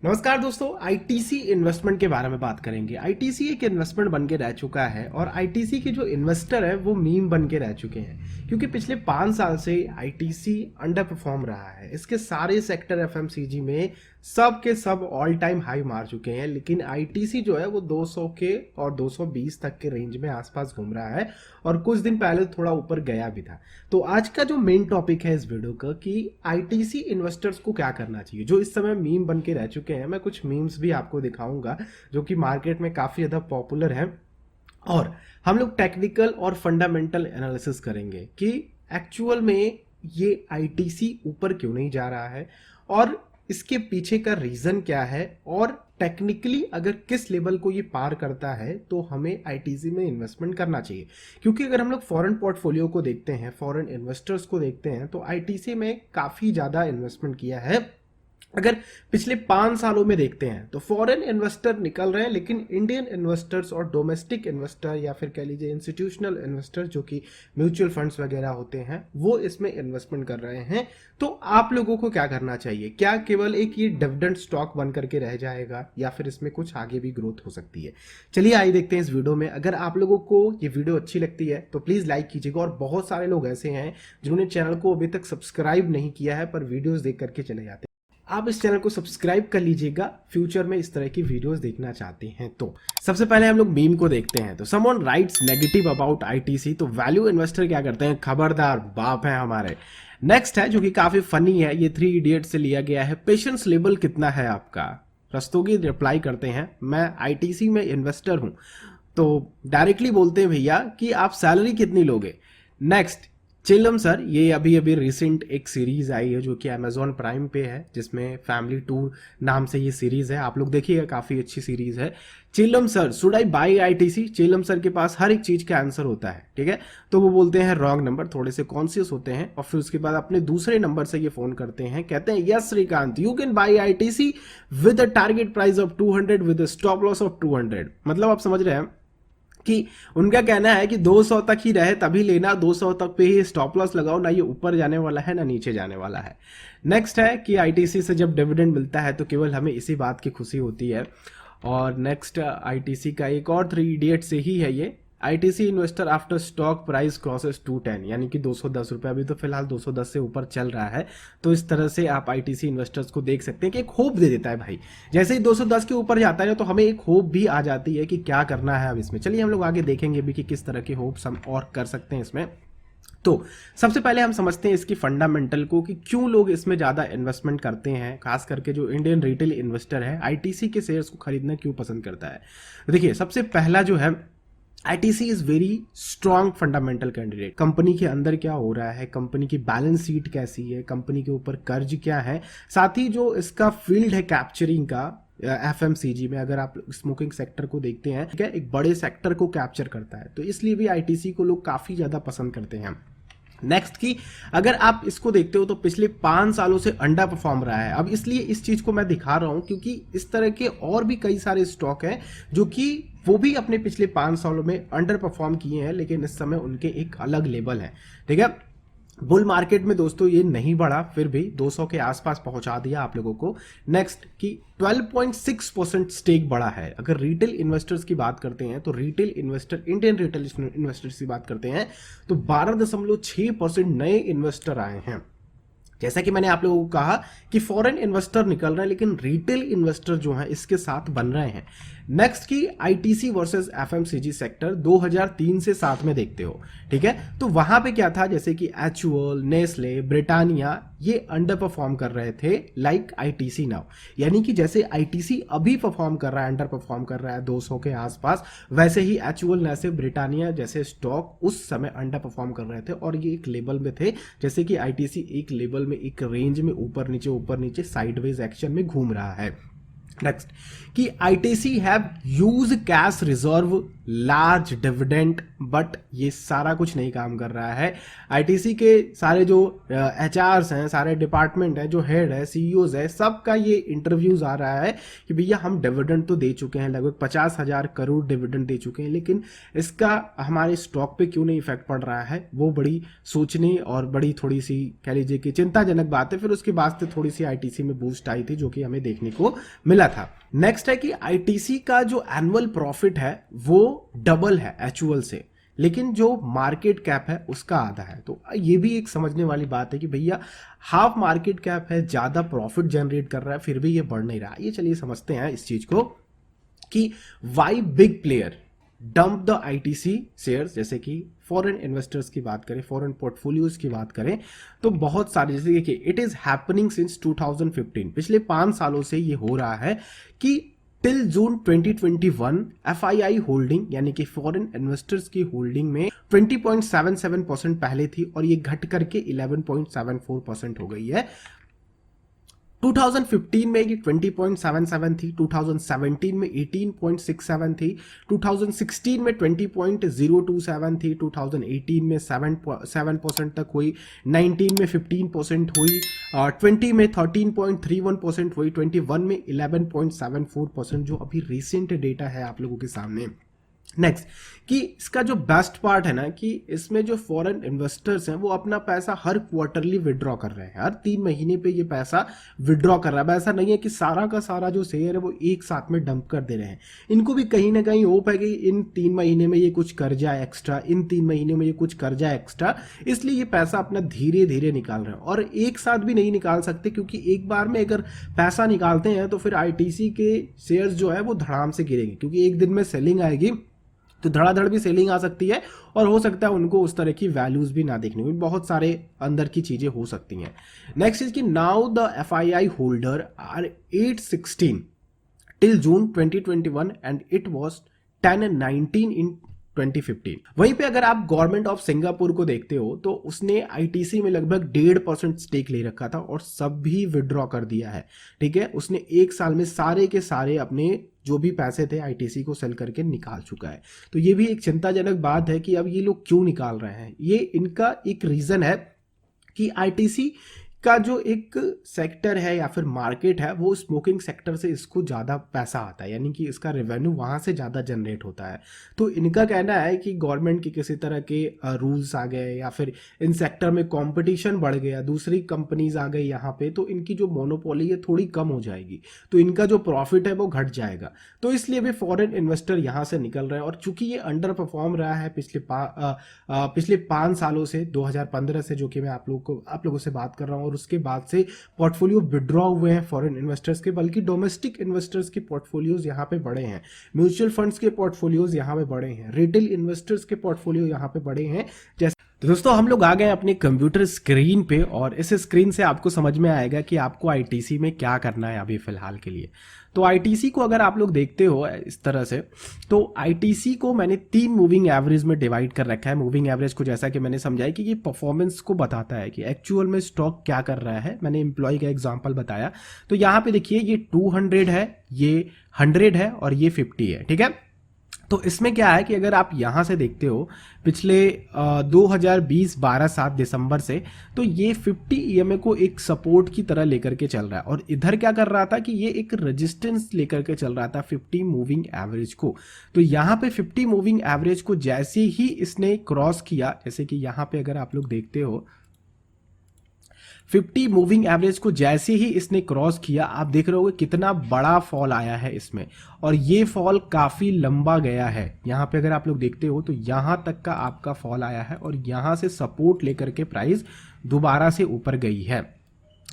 नमस्कार दोस्तों, ITC investment के बारे में बात करेंगे। आईटीसी एक इन्वेस्टमेंट बन के रह चुका है और आईटीसी के जो इन्वेस्टर है वो मीम बन के रह चुके हैं, क्योंकि पिछले 5 साल से आईटीसी अंडर परफॉर्म रहा है। इसके सारे सेक्टर एफएमसीजी में सब के सब ऑल टाइम हाई मार चुके हैं, लेकिन आईटीसी जो है वो 200 के और 220 तक के रेंज में आसपास घूम रहा है और कुछ दिन पहले थोड़ा ऊपर गया भी था। तो आज का जो मेन टॉपिक है इस वीडियो का कि आईटीसी इन्वेस्टर्स को क्या करना चाहिए जो इस समय मीम बन के रह चुके हैं। मैं कुछ मीम्स भी आपको दिखाऊंगा जो कि मार्केट में काफ़ी ज़्यादा पॉपुलर है, और हम लोग टेक्निकल और फंडामेंटल एनालिसिस करेंगे कि एक्चुअल में ये आईटीसी ऊपर क्यों नहीं जा रहा है और इसके पीछे का रीज़न क्या है, और टेक्निकली अगर किस लेवल को ये पार करता है तो हमें आईटीसी में इन्वेस्टमेंट करना चाहिए। क्योंकि अगर हम लोग फॉरेन पोर्टफोलियो को देखते हैं, फॉरेन इन्वेस्टर्स को देखते हैं, तो आईटीसी में काफ़ी ज़्यादा इन्वेस्टमेंट किया है। अगर पिछले 5 सालों में देखते हैं तो फॉरेन इन्वेस्टर निकल रहे हैं, लेकिन इंडियन इन्वेस्टर्स और डोमेस्टिक इन्वेस्टर या फिर कह लीजिए इंस्टीट्यूशनल इन्वेस्टर जो कि म्यूचुअल फंड्स वगैरह होते हैं वो इसमें इन्वेस्टमेंट कर रहे हैं। तो आप लोगों को क्या करना चाहिए? क्या केवल एक ये डिविडेंड स्टॉक बन करके रह जाएगा या फिर इसमें कुछ आगे भी ग्रोथ हो सकती है? चलिए आइए देखते हैं इस वीडियो में। अगर आप लोगों को ये वीडियो अच्छी लगती है तो प्लीज़ लाइक कीजिएगा, और बहुत सारे लोग ऐसे हैं जिन्होंने चैनल को अभी तक सब्सक्राइब नहीं किया है पर वीडियोज देख करके चले जाते हैं। आप इस चैनल को सब्सक्राइब कर लीजिएगा फ्यूचर में इस तरह की वीडियोस देखना चाहते हैं तो। सबसे पहले हम लोग मीम को देखते हैं। तो someone rights negative about ITC, तो वैल्यू इन्वेस्टर क्या करते हैं? खबरदार, बाप है हमारे। नेक्स्ट है जो कि काफी फनी है, ये 3 इडियट से लिया गया है। पेशेंस लेवल कितना है आपका? रस्तोगी रिप्लाई करते हैं, मैं आईटीसी में इन्वेस्टर हूं। तो डायरेक्टली बोलते हैं भैया कि आप सैलरी कितनी लोगे। नेक्स्ट, चिल्लम सर, ये अभी अभी रिसेंट एक सीरीज आई है जो कि अमेजॉन प्राइम पे है, जिसमें फैमिली टूर नाम से ये सीरीज है, आप लोग देखिएगा, काफी अच्छी सीरीज है। चिल्लम sir, should I buy ITC? चिल्लम सर के पास हर एक चीज का आंसर होता है, ठीक है। तो वो बोलते हैं रॉन्ग नंबर, थोड़े से कॉन्शियस होते हैं, और फिर उसके बाद अपने दूसरे नंबर से ये फोन करते हैं, कहते हैं yes Shrikant, you can buy ITC with a target price of 200 with a stop loss of 200। मतलब आप समझ रहे हैं कि उनका कहना है कि 200 तक ही रहे तभी लेना, 200 तक पे ही स्टॉप लॉस लगाओ, ना ये ऊपर जाने वाला है ना नीचे जाने वाला है। नेक्स्ट है कि आईटीसी से जब डिविडेंड मिलता है तो केवल हमें इसी बात की खुशी होती है। और नेक्स्ट आईटीसी का एक और 3 इडियट से ही है ये। ITC investor after stock price crosses 210, यानी कि 210 रुपये, अभी तो फिलहाल 210 से ऊपर चल रहा है। तो इस तरह से आप आईटीसी इन्वेस्टर्स को देख सकते हैं कि एक होप दे देता है भाई। जैसे ही 210 के ऊपर जाता है तो हमें एक होप भी आ जाती है कि क्या करना है अब इसमें। चलिए हम लोग आगे देखेंगे भी कि किस तरह के होप्स हम और कर सकते हैं इसमें। तो सबसे पहले हम समझते हैं इसकी फंडामेंटल को कि क्यों लोग इसमें ज़्यादा इन्वेस्टमेंट करते हैं, खास करके जो इंडियन रिटेल इन्वेस्टर है आईटीसी के शेयर्स को खरीदना क्यों पसंद करता है। देखिए, सबसे पहला जो है, ITC is very strong fundamental candidate. Company के अंदर क्या हो रहा है, कंपनी की बैलेंस शीट कैसी है, कंपनी के ऊपर कर्ज क्या है, साथ ही जो इसका फील्ड है कैप्चरिंग का एफएमसीजी में, अगर आप स्मोकिंग सेक्टर को देखते हैं, ठीक है, एक बड़े सेक्टर को कैप्चर करता है, तो इसलिए भी आईटीसी को लोग काफी ज्यादा पसंद करते हैं। नेक्स्ट की अगर आप इसको देखते हो तो पिछले 5 सालों से अंडर परफॉर्म रहा है। अब इसलिए इस चीज को मैं दिखा रहा हूं क्योंकि इस तरह के और भी कई सारे स्टॉक हैं जो कि वो भी अपने पिछले 5 सालों में अंडर परफॉर्म किए हैं, लेकिन इस समय उनके एक अलग लेवल है, ठीक है। बुल मार्केट में दोस्तों ये नहीं बढ़ा, फिर भी 200 के आसपास पहुंचा दिया आप लोगों को। नेक्स्ट कि 12.6% स्टेक बढ़ा है। अगर रिटेल इन्वेस्टर्स की बात करते हैं तो retail investor, Indian retail investors की बात करते हैं तो 12.6% नए इन्वेस्टर आए हैं। जैसा कि मैंने आप लोगों को कहा कि फॉरेन इन्वेस्टर निकल रहे हैं, लेकिन रिटेल इन्वेस्टर जो हैं इसके साथ बन रहे हैं। नेक्स्ट की आईटीसी वर्सेस एफएमसीजी सेक्टर 2003 से 7 में देखते हो, ठीक है। तो वहां पे क्या था, जैसे कि एचुअल, नेस्ले, ब्रिटानिया, ये अंडर परफॉर्म कर रहे थे लाइक आईटीसी नाउ। यानी कि जैसे आईटीसी अभी परफॉर्म कर रहा है, अंडर परफॉर्म कर रहा है 200 के आसपास, वैसे ही एचुअल, नेस्ले, ब्रिटानिया जैसे स्टॉक उस समय अंडर परफॉर्म कर रहे थे, और ये एक लेवल में थे, जैसे कि आईटीसी एक लेवल में, एक रेंज में ऊपर नीचे साइडवेज एक्शन में घूम रहा है। नेक्स्ट कि ITC have use cash reserve large dividend, but ये सारा कुछ नहीं काम कर रहा है। आईटीसी के सारे जो एचआरस हैं, सारे डिपार्टमेंट हैं, जो हेड है, सीईओज है, सबका ये इंटरव्यूज आ रहा है कि भैया हम डिविडेंड तो दे चुके हैं, लगभग 50,000 करोड़ डिविडेंड दे चुके हैं, लेकिन इसका हमारे स्टॉक पे क्यों नहीं इफेक्ट पड़ रहा है। वो बड़ी सोचने और बड़ी थोड़ी सी कह लीजिए कि चिंताजनक बात है। फिर उसके बाद से थोड़ी सी आईटीसी में बूस्ट आई थी, जो कि हमें देखने को मिला था। नेक्स्ट है कि आईटीसी का जो एनुअल प्रॉफिट है वो डबल है एक्चुअल से, लेकिन जो मार्केट कैप है उसका आधा है। तो ये भी एक समझने वाली बात है कि भैया हाफ मार्केट कैप है, ज्यादा प्रॉफिट जनरेट कर रहा है, फिर भी ये बढ़ नहीं रहा। ये चलिए समझते हैं इस चीज को कि why big player dump the ITC shares. जैसे कि फॉरेन इन्वेस्टर्स की बात करें, फॉरेन पोर्टफोलियोज की बात करें, तो बहुत सारे, जैसे कि इट इज हैपनिंग सिंस 2015, पिछले 5 सालों से ये हो रहा है कि टिल जून 2021 एफआईआई होल्डिंग यानी कि फॉरेन इन्वेस्टर्स की होल्डिंग में 20.77% पहले थी और ये घट करके 11.74% हो गई है। 2015 में ये 20.77 थी, 2017 में 18.67 थी, 2016 में 20.027 थी, 2018 में 7% तक हुई, 19 में 15% हुई, 20 में 13.31% हुई, 21 में 11.74%, जो अभी रिसेंट डेटा है आप लोगों के सामने। नेक्स्ट कि इसका जो बेस्ट पार्ट है ना कि इसमें जो फॉरेन इन्वेस्टर्स हैं वो अपना पैसा हर क्वार्टरली विड्रॉ कर रहे हैं, हर 3 महीने पे ये पैसा विड्रॉ कर रहा है। ऐसा नहीं है कि सारा का सारा जो शेयर है वो एक साथ में डंप कर दे रहे हैं। इनको भी कहीं ना कहीं होप है कि इन 3 महीने में ये कुछ कर जाए एक्स्ट्रा, इन 3 महीने में ये कुछ कर जाए एक्स्ट्रा, इसलिए ये पैसा अपना धीरे धीरे निकाल रहे हैं। और एक साथ भी नहीं निकाल सकते, क्योंकि एक बार में अगर पैसा निकालते हैं तो फिर आईटीसी के शेयर्स जो है वो धड़ाम से गिरेंगे, क्योंकि एक दिन में सेलिंग आएगी तो धड़ाधड़ भी सेलिंग आ सकती है और हो सकता है उनको उस तरह की वैल्यूज भी ना देखने को, बहुत सारे अंदर की चीजें हो सकती हैं। नेक्स्ट इज कि now the FII holder are 816 till June 2021 and it was 1019 in 2015। वहीं पे अगर आप गवर्नमेंट ऑफ सिंगापुर को देखते हो तो उसने आईटीसी में लगभग 1.5% स्टेक ले रखा था और सब भी विड्रॉ कर दिया है। ठीक है, उसने एक साल में सारे के सारे अपने जो भी पैसे थे आईटीसी को सेल करके निकाल चुका है। तो ये भी एक चिंताजनक बात है कि अब ये लोग क्यों निकाल रहे हैं। ये इनका एक रीजन है कि आईटीसी का जो एक सेक्टर है या फिर मार्केट है वो स्मोकिंग सेक्टर से इसको ज़्यादा पैसा आता है, यानी कि इसका रेवेन्यू वहाँ से ज़्यादा जनरेट होता है। तो इनका कहना है कि गवर्नमेंट के किसी तरह के रूल्स आ गए या फिर इन सेक्टर में कंपटीशन बढ़ गया, दूसरी कंपनीज आ गई यहाँ पे, तो इनकी जो मोनोपोली है थोड़ी कम हो जाएगी, तो इनका जो प्रॉफिट है वो घट जाएगा। तो इसलिए भी फॉरेन इन्वेस्टर यहाँ से निकल रहे हैं। और चूंकि ये अंडर परफॉर्म रहा है पिछले 5 सालों से, 2015 से, जो कि मैं आप लोगों से बात कर रहा हूँ, और उसके बाद से पोर्टफोलियो विड्रॉ हुए हैं फॉरेन इन्वेस्टर्स के, बल्कि डोमेस्टिक इन्वेस्टर्स के पोर्टफोलियोज यहाँ पे बढ़े हैं, म्यूचुअल फंड्स के पोर्टफोलियोज यहाँ पे बढ़े हैं, रिटेल इन्वेस्टर्स के पोर्टफोलियो यहाँ पे बढ़े हैं। जैसे तो दोस्तों हम लोग आ गए अपने कंप्यूटर स्क्रीन पे, और इस स्क्रीन से आपको समझ में आएगा कि आपको आईटीसी में क्या करना है अभी फिलहाल के लिए। तो आईटीसी को अगर आप लोग देखते हो इस तरह से, तो आईटीसी को मैंने 3 मूविंग एवरेज में डिवाइड कर रखा है। मूविंग एवरेज को जैसा कि मैंने समझाया कि ये परफॉर्मेंस को बताता है कि एक्चुअल में स्टॉक क्या कर रहा है। मैंने एम्प्लॉय का एग्जांपल बताया, तो यहाँ पे देखिए ये 200 है, ये 100 है और ये 50 है। ठीक है, तो इसमें क्या है कि अगर आप यहां से देखते हो पिछले 2020-12-7 दिसंबर से, तो ये 50 ईएमए को एक सपोर्ट की तरह लेकर के चल रहा है, और इधर क्या कर रहा था कि ये एक रेजिस्टेंस लेकर के चल रहा था 50 मूविंग एवरेज को। तो यहाँ पे 50 मूविंग एवरेज को जैसे ही इसने क्रॉस किया, जैसे कि यहाँ पे अगर आप लोग देखते हो 50 मूविंग एवरेज को जैसे ही इसने क्रॉस किया, आप देख रहे होगे कितना बड़ा फॉल आया है इसमें, और ये फॉल काफी लंबा गया है। यहाँ पे अगर आप लोग देखते हो तो यहाँ तक का आपका फॉल आया है, और यहाँ से सपोर्ट लेकर के प्राइस दोबारा से ऊपर गई है।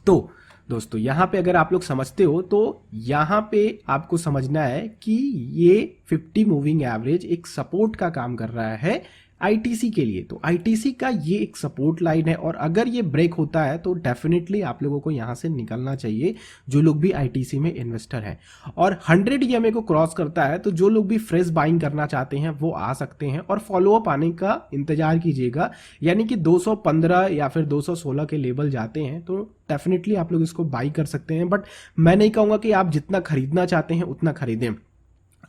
तो दोस्तों यहाँ पे अगर आप लोग समझते हो तो यहाँ पे आपको समझना है कि ये 50 मूविंग एवरेज एक सपोर्ट का काम कर रहा है आईटीसी के लिए। तो आईटीसी का ये एक सपोर्ट लाइन है, और अगर ये ब्रेक होता है तो डेफिनेटली आप लोगों को यहां से निकलना चाहिए, जो लोग भी आईटीसी में इन्वेस्टर हैं। और 100 ईएमए को क्रॉस करता है तो जो लोग भी फ्रेश बाइंग करना चाहते हैं वो आ सकते हैं, और फॉलोअप आने का इंतजार कीजिएगा। यानी कि 215 या फिर 216 के लेवल जाते हैं तो डेफिनेटली आप लोग इसको बाई कर सकते हैं, बट मैं नहीं कहूंगा कि आप जितना खरीदना चाहते हैं उतना खरीदें।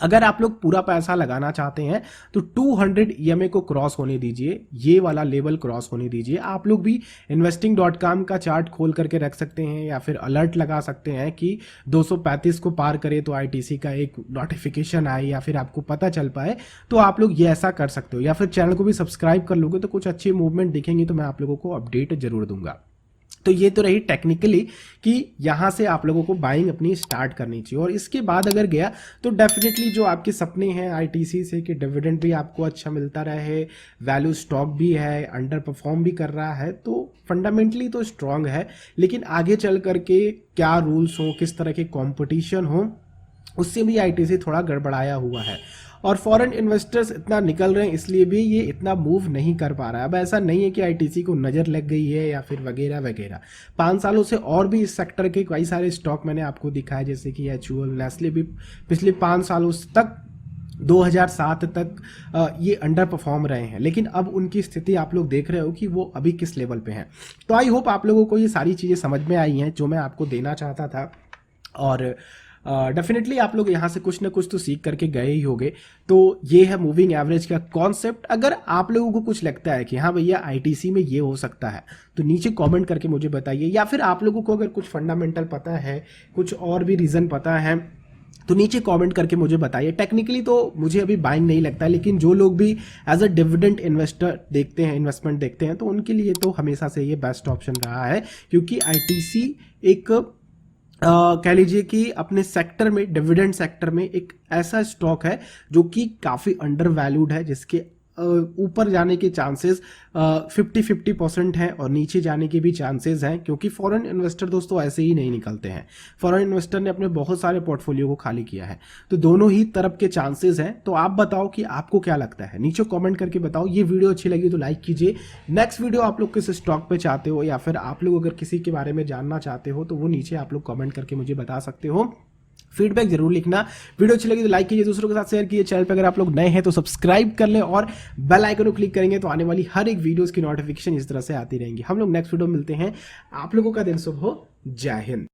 अगर आप लोग पूरा पैसा लगाना चाहते हैं तो 200 EMA को क्रॉस होने दीजिए, ये वाला लेवल क्रॉस होने दीजिए। आप लोग भी investing.com का चार्ट खोल करके रख सकते हैं या फिर अलर्ट लगा सकते हैं कि 235 को पार करे तो ITC का एक नोटिफिकेशन आए या फिर आपको पता चल पाए, तो आप लोग ये ऐसा कर सकते हो। या फिर चैनल को भी सब्सक्राइब कर लोगे तो कुछ अच्छी मूवमेंट दिखेंगी तो मैं आप लोगों को अपडेट जरूर दूंगा। तो ये तो रही टेक्निकली कि यहाँ से आप लोगों को बाइंग अपनी स्टार्ट करनी चाहिए। और इसके बाद अगर गया तो डेफिनेटली जो आपके सपने हैं ITC से कि डिविडेंड भी आपको अच्छा मिलता रहे, वैल्यू स्टॉक भी है, अंडर परफॉर्म भी कर रहा है, तो फंडामेंटली तो स्ट्रांग है। लेकिन आगे चल करके क्या रूल्स हो, किस तरह के कॉम्पिटिशन हो, उससे भी ITC थोड़ा गड़बड़ाया हुआ है। और फॉरेन इन्वेस्टर्स इतना निकल रहे हैं इसलिए भी ये इतना मूव नहीं कर पा रहा है। अब ऐसा नहीं है कि ITC को नज़र लग गई है या फिर वगैरह वगैरह। 5 सालों से और भी इस सेक्टर के कई सारे स्टॉक मैंने आपको दिखाए, जैसे कि HUL, नेस्ले भी पिछले 5 सालों तक 2007 तक ये अंडर परफॉर्म रहे हैं। लेकिन अब उनकी स्थिति आप लोग देख रहे हो कि वो अभी किस लेवल पे हैं। तो आई होप आप लोगों को ये सारी चीज़ें समझ में आई हैं जो मैं आपको देना चाहता था। और डेफिनेटली आप लोग यहाँ से कुछ ना कुछ तो सीख करके गए ही होंगे। तो ये है मूविंग एवरेज का कॉन्सेप्ट। अगर आप लोगों को कुछ लगता है कि हाँ भैया ITC में ये हो सकता है तो नीचे कमेंट करके मुझे बताइए। या फिर आप लोगों को अगर कुछ फंडामेंटल पता है, कुछ और भी रीज़न पता है, तो नीचे कमेंट करके मुझे बताइए। टेक्निकली तो मुझे अभी बाइंग नहीं लगता, लेकिन जो लोग भी एज अ डिविडेंड इन्वेस्टर देखते हैं, इन्वेस्टमेंट देखते हैं, तो उनके लिए तो हमेशा से ये बेस्ट ऑप्शन रहा है। क्योंकि ITC एक कह लीजिए कि अपने सेक्टर में, डिविडेंड सेक्टर में एक ऐसा स्टॉक है जो कि काफ़ी अंडर वैल्यूड है, जिसके ऊपर जाने के चांसेस 50-50% हैं और नीचे जाने के भी चांसेस हैं। क्योंकि फॉरेन इन्वेस्टर दोस्तों ऐसे ही नहीं निकलते हैं। फॉरेन इन्वेस्टर ने अपने बहुत सारे पोर्टफोलियो को खाली किया है। तो दोनों ही तरफ के चांसेस हैं। तो आप बताओ कि आपको क्या लगता है, नीचे कमेंट करके बताओ। ये वीडियो अच्छी लगी तो लाइक कीजिए। नेक्स्ट वीडियो आप लोग किस स्टॉक पे चाहते हो या फिर आप लोग अगर किसी के बारे में जानना चाहते हो तो वो नीचे आप लोग कमेंट करके मुझे बता सकते हो। फीडबैक जरूर लिखना। वीडियो अच्छी लगी तो लाइक कीजिए, दूसरों के साथ शेयर कीजिए। चैनल पे अगर आप लोग नए हैं तो सब्सक्राइब कर लें और बेल आइकन को क्लिक करेंगे तो आने वाली हर एक वीडियोस की नोटिफिकेशन इस तरह से आती रहेंगी। हम लोग नेक्स्ट वीडियो मिलते हैं। आप लोगों का दिन शुभ हो। जय हिंद।